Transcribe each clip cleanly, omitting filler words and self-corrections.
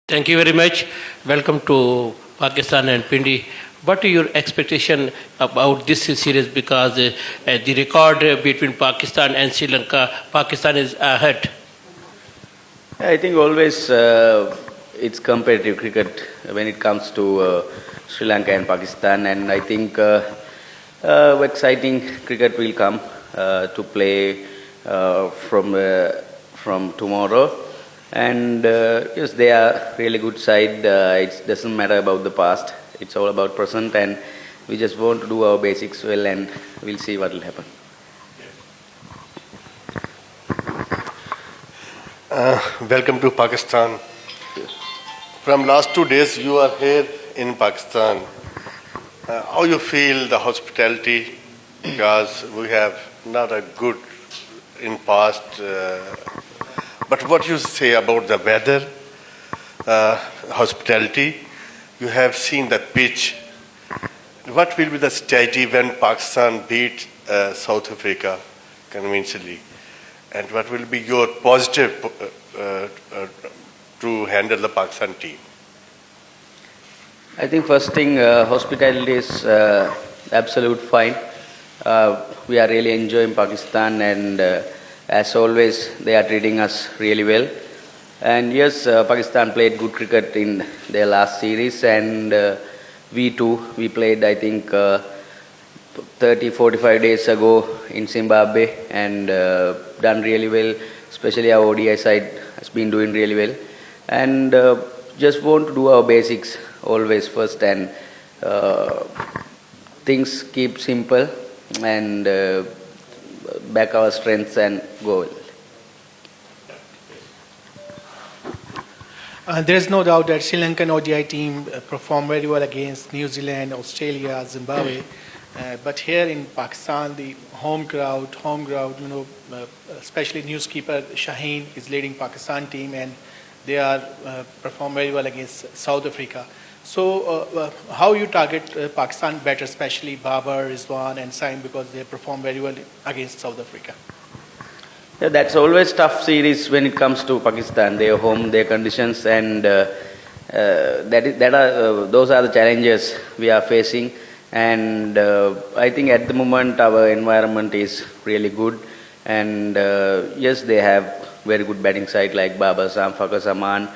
Thank you very much. Welcome to Pakistan and Pindi. What are your expectation about this series? Because the record between Pakistan and Sri Lanka, Pakistan is ahead. I think always it's competitive cricket when it comes to Sri Lanka and Pakistan, and I think exciting cricket will come to play from tomorrow. And yes, they are really good side. It doesn't matter about the past; it's all about present, and we just want to do our basics well, and we'll see what will happen. Welcome to Pakistan. From last 2 days, you are here in Pakistan. How you feel the hospitality? Because we have not a good in past. But what you say about the weather, hospitality? You have seen the pitch. What will be the strategy when Pakistan beat South Africa convincingly? And what will be your positive to handle the Pakistan team? I think first thing, hospitality is absolute fine. We are really enjoying Pakistan, and as always, they are treating us really well. And yes, Pakistan played good cricket in their last series, and we too, we played, I think, 45 days ago in Zimbabwe, and done really well. Especially our ODI side has been doing really well. And just want to do our basics always first, and things keep simple, and back our strengths and go well. There is no doubt that Sri Lankan ODI team performed very well against New Zealand, Australia, Zimbabwe. But here in Pakistan, the home crowd, especially newskeeper Shaheen is leading Pakistan team, and they are perform very well against South Africa. So how you target Pakistan better, especially Babar, Rizwan and Saim, because they perform very well against South Africa? Yeah, that's always tough series when it comes to Pakistan. Their home, their conditions, and those are the challenges we are facing. And I think at the moment our environment is really good. And yes, they have very good batting side like Babar Azam, Fakhar Zaman.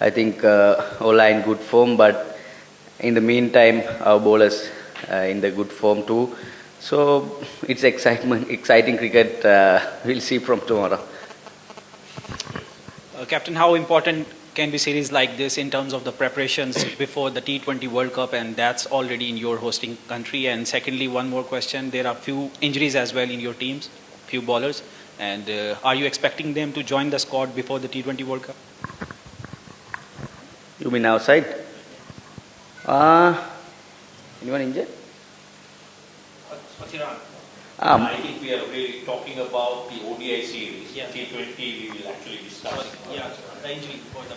I think all are in good form, but in the meantime, our bowlers in the good form too. So it's exciting cricket. We'll see from tomorrow. Captain, how important can be series like this in terms of the preparations before the T20 World Cup, and that's already in your hosting country? And secondly, one more question: there are few injuries as well in your teams, few bowlers, and are you expecting them to join the squad before the T20 World Cup? You mean outside? Anyone injured? I think we are really talking about the ODI series. Yeah. T20 we will actually discuss. Yeah, the injury before the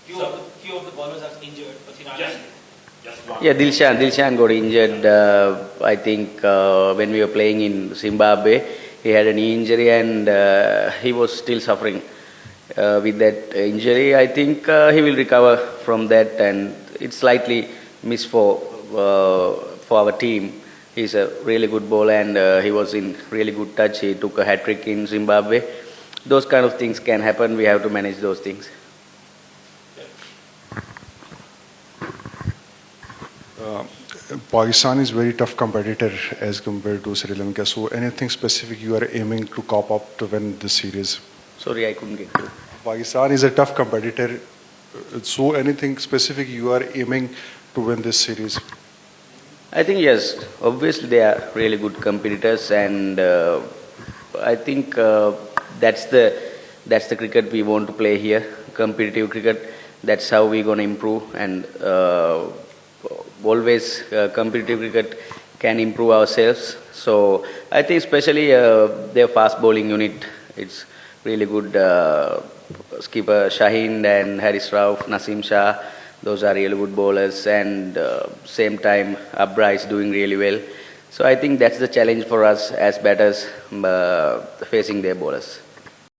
squad. Few of the bowlers are injured. Just one. Yeah, Dilshan got injured. I think when we were playing in Zimbabwe, he had an injury, and he was still suffering with that injury. I think he will recover from that, and it's slightly missed for our team. He's a really good bowler, and he was in really good touch. He took a hat-trick in Zimbabwe. Those kind of things can happen. We have to manage those things. Pakistan is very tough competitor as compared to Sri Lanka. So anything specific you are aiming to cop up to win this series? Sorry, I couldn't get you. Pakistan is a tough competitor. So anything specific you are aiming to win this series? I think yes. Obviously, they are really good competitors, and I think that's the cricket we want to play here. Competitive cricket. That's how we're going to improve, and always competitive cricket can improve ourselves. So I think especially their fast bowling unit, it's really good. Skipper Shaheen and Haris Rauf, Naseem Shah, those are really good bowlers, and same time Abra is doing really well. So I think that's the challenge for us as batters facing their bowlers.